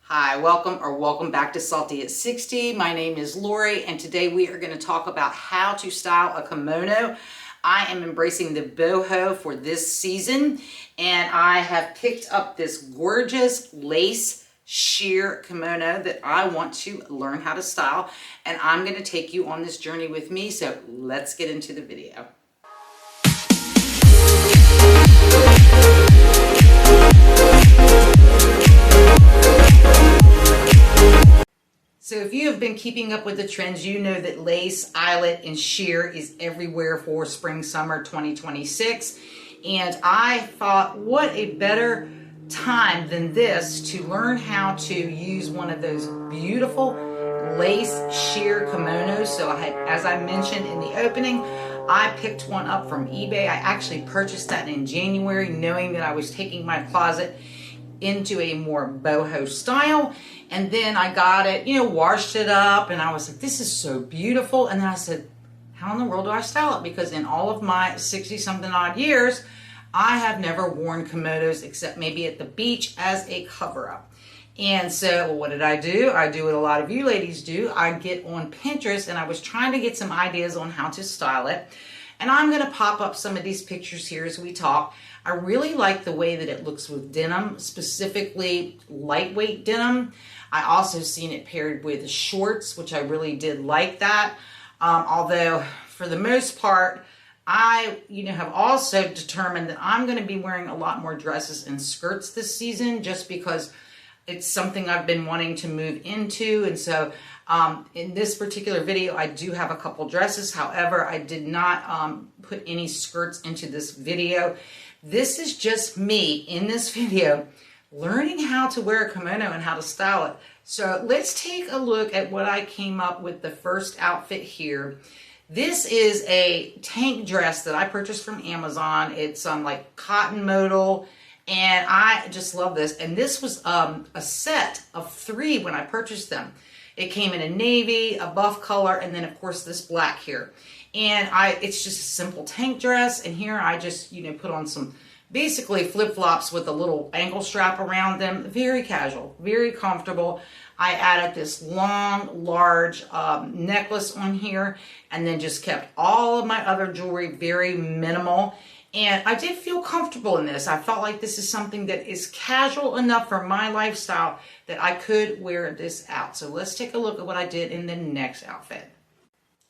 Hi, welcome back to Salty at 60. My name is Lori, and today we are going to talk about how to style a kimono. I am embracing the boho for this season, and I have picked up this gorgeous lace sheer kimono that I want to learn how to style, and I'm going to take you on this journey with me, so let's get into the video. So if you have been keeping up with the trends, you know that lace, eyelet, and sheer is everywhere for spring, summer 2026. And I thought, what a better time than this to learn how to use one of those beautiful lace sheer kimonos. So as I mentioned in the opening, I picked one up from eBay. I actually purchased that in January, knowing that I was taking my closet into a more boho style. And then I got it, washed it up, and I was like, this is so beautiful. And then I said, how in the world do I style it? Because in all of my 60 something odd years, I have never worn kimonos except maybe at the beach as a cover up. And so what did I do? I do what a lot of you ladies do. I get on Pinterest, and I was trying to get some ideas on how to style it. And I'm going to pop up some of these pictures here as we talk. I really like the way that it looks with denim, specifically lightweight denim. I also seen it paired with shorts, which I really did like that. Although for the most part, I have also determined that I'm going to be wearing a lot more dresses and skirts this season, just because it's something I've been wanting to move into. And so in this particular video, I do have a couple dresses. However, I did not put any skirts into this video. This is just me in this video learning how to wear a kimono and how to style it. So let's take a look at what I came up with the first outfit here. This is a tank dress that I purchased from Amazon. It's like cotton modal, and I just love this. And this was a set of 3 when I purchased them. It came in a navy, a buff color, and then of course this black here. And it's just a simple tank dress, and here I just put on some basically flip-flops with a little ankle strap around them. Very casual, very comfortable. I added this long, large necklace on here, and then just kept all of my other jewelry very minimal. And I did feel comfortable in this. I felt like this is something that is casual enough for my lifestyle that I could wear this out. So let's take a look at what I did in the next outfit.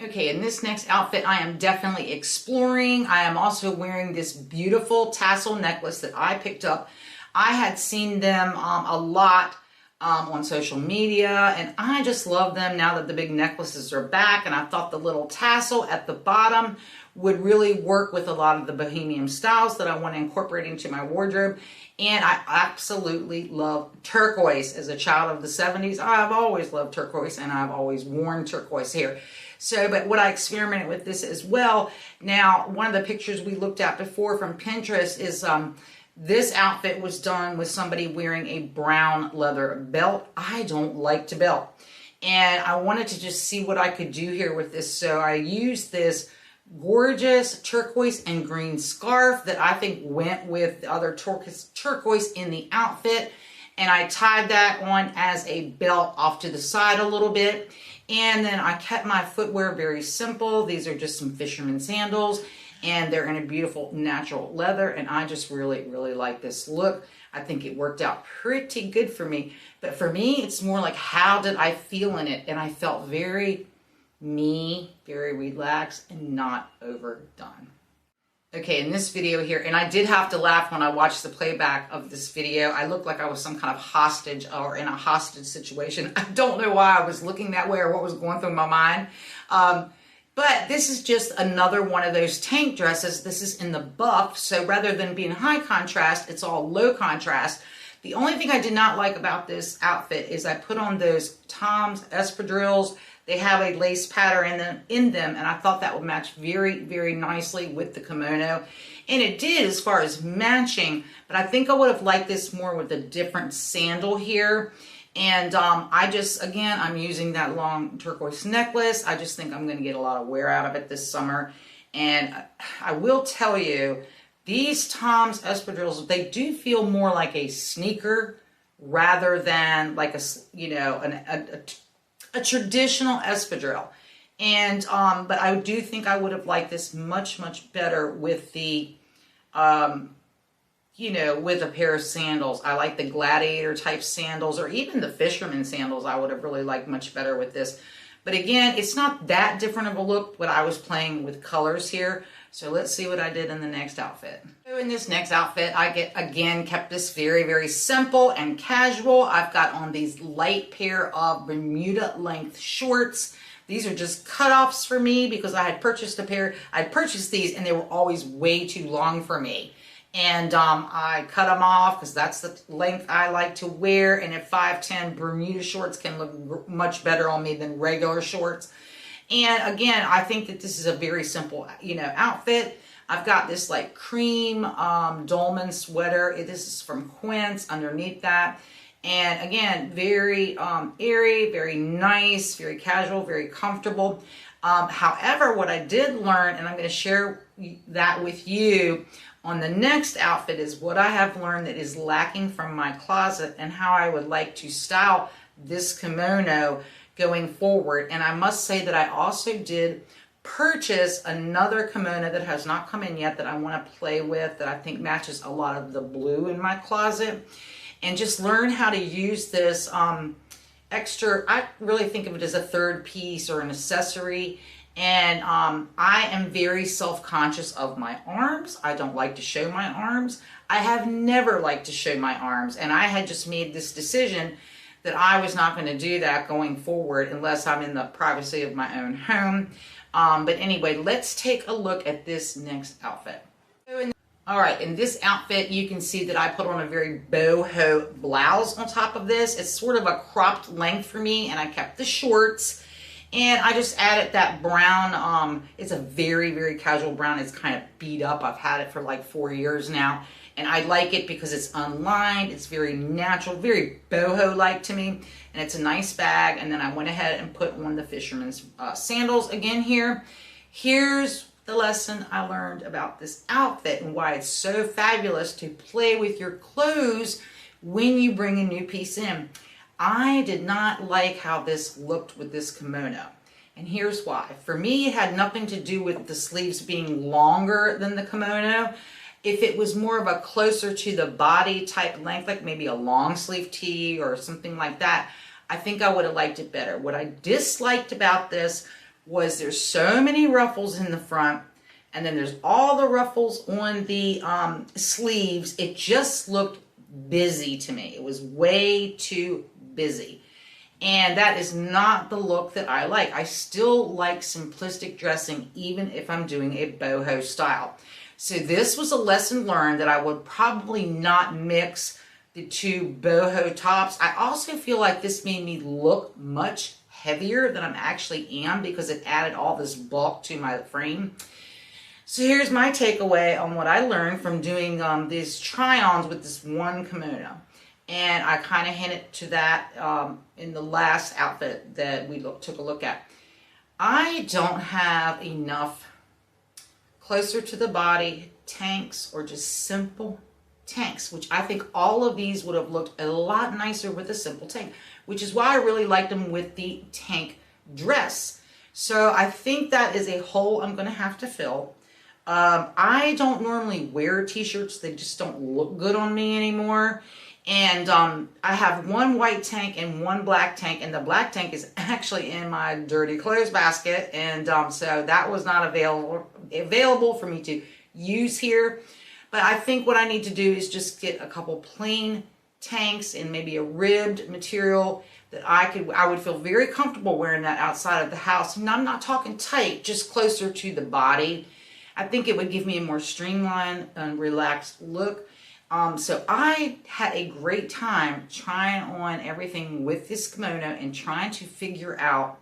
Okay, in this next outfit, I am definitely exploring. I am also wearing this beautiful tassel necklace that I picked up. I had seen them a lot on social media, and I just love them now that the big necklaces are back. And I thought the little tassel at the bottom would really work with a lot of the bohemian styles that I want to incorporate into my wardrobe. And I absolutely love turquoise. As a child of the 70s, I've always loved turquoise, and I've always worn turquoise here. So, but what I experimented with this as well. Now, one of the pictures we looked at before from Pinterest is this outfit was done with somebody wearing a brown leather belt. I don't like to belt. And I wanted to just see what I could do here with this. So I used this gorgeous turquoise and green scarf that I think went with the other turquoise in the outfit. And I tied that on as a belt off to the side a little bit. And then I kept my footwear very simple. These are just some fisherman sandals, and they're in a beautiful natural leather. And I just really, really like this look. I think it worked out pretty good for me. But for me, it's more like, how did I feel in it? And I felt very me, very relaxed and not overdone. Okay, in this video here, and I did have to laugh when I watched the playback of this video. I looked like I was some kind of hostage or in a hostage situation. I don't know why I was looking that way or what was going through my mind. But this is just another one of those tank dresses. This is in the buff, so rather than being high contrast, it's all low contrast. The only thing I did not like about this outfit is I put on those Tom's espadrilles. They have a lace pattern in them, and I thought that would match very, very nicely with the kimono. And it did as far as matching, but I think I would have liked this more with a different sandal here. And I'm using that long turquoise necklace. I just think I'm going to get a lot of wear out of it this summer. And I will tell you, these Tom's espadrilles, they do feel more like a sneaker rather than like a traditional espadrille. And but I do think I would have liked this much better with the with a pair of sandals. I like the gladiator type sandals, or even the fisherman sandals I would have really liked much better with this. But again, it's not that different of a look, but I was playing with colors here. So let's see what I did in the next outfit. So in this next outfit, I kept this very simple and casual. I've got on these light pair of Bermuda length shorts. These are just cutoffs for me because I had purchased a pair. I'd purchased these and they were always way too long for me. And I cut them off because that's the length I like to wear. And at 5'10", Bermuda shorts can look much better on me than regular shorts. And again, I think that this is a very simple, outfit. I've got this like cream dolman sweater. This is from Quince underneath that. And again, very airy, very nice, very casual, very comfortable. However, what I did learn, and I'm going to share that with you on the next outfit, is what I have learned that is lacking from my closet and how I would like to style this kimono going forward. And I must say that I also did purchase another kimono that has not come in yet that I want to play with, that I think matches a lot of the blue in my closet, and just learn how to use this extra. I really think of it as a third piece or an accessory. And I am very self-conscious of my arms. I don't like to show my arms. I have never liked to show my arms. And I had just made this decision that I was not going to do that going forward unless I'm in the privacy of my own home. But anyway, let's take a look at this next outfit. All right, in this outfit, you can see that I put on a very boho blouse on top of this. It's sort of a cropped length for me, and I kept the shorts. And I just added that brown, it's a very casual brown. It's kind of beat up. I've had it for like 4 years now. And I like it because it's unlined. It's very natural, very boho-like to me. And it's a nice bag. And then I went ahead and put on the fisherman's sandals again here. Here's the lesson I learned about this outfit and why it's so fabulous to play with your clothes when you bring a new piece in. I did not like how this looked with this kimono. And here's why. For me, it had nothing to do with the sleeves being longer than the kimono. If it was more of a closer to the body type length, like maybe a long sleeve tee or something like that, I think I would have liked it better. What I disliked about this was there's so many ruffles in the front, and then there's all the ruffles on the sleeves. It just looked busy to me. It was way too busy. And that is not the look that I like. I still like simplistic dressing, even if I'm doing a boho style. So this was a lesson learned that I would probably not mix the two boho tops. I also feel like this made me look much heavier than I actually am because it added all this bulk to my frame. So here's my takeaway on what I learned from doing these try-ons with this one kimono. And I kind of hinted to that in the last outfit that we took a look at. I don't have enough closer to the body tanks or just simple tanks, which I think all of these would have looked a lot nicer with a simple tank, which is why I really liked them with the tank dress. So I think that is a hole I'm going to have to fill. I don't normally wear t-shirts. They just don't look good on me anymore. And I have one white tank and one black tank, and the black tank is actually in my dirty clothes basket. And so that was not available for me to use here. But I think what I need to do is just get a couple plain tanks and maybe a ribbed material that I would feel very comfortable wearing that outside of the house. And I'm not talking tight, just closer to the body. I think it would give me a more streamlined and relaxed look. So I had a great time trying on everything with this kimono and trying to figure out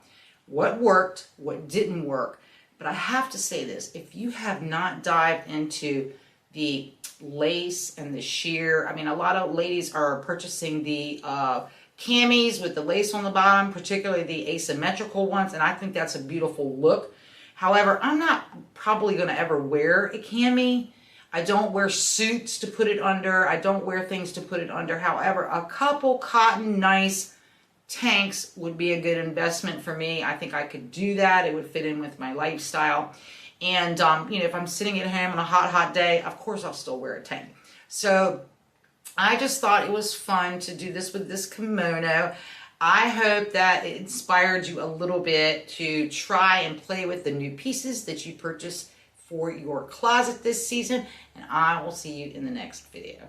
what worked, what didn't work. But I have to say this, if you have not dived into the lace and the sheer, I mean, a lot of ladies are purchasing the camis with the lace on the bottom, particularly the asymmetrical ones, and I think that's a beautiful look. However, I'm not probably going to ever wear a cami. I don't wear suits to put it under. I don't wear things to put it under. However, a couple cotton nice tanks would be a good investment for me. I think I could do that. It would fit in with my lifestyle. And, you know, if I'm sitting at home on a hot day, of course I'll still wear a tank. So I just thought it was fun to do this with this kimono. I hope that it inspired you a little bit to try and play with the new pieces that you purchased for your closet this season. And I will see you in the next video.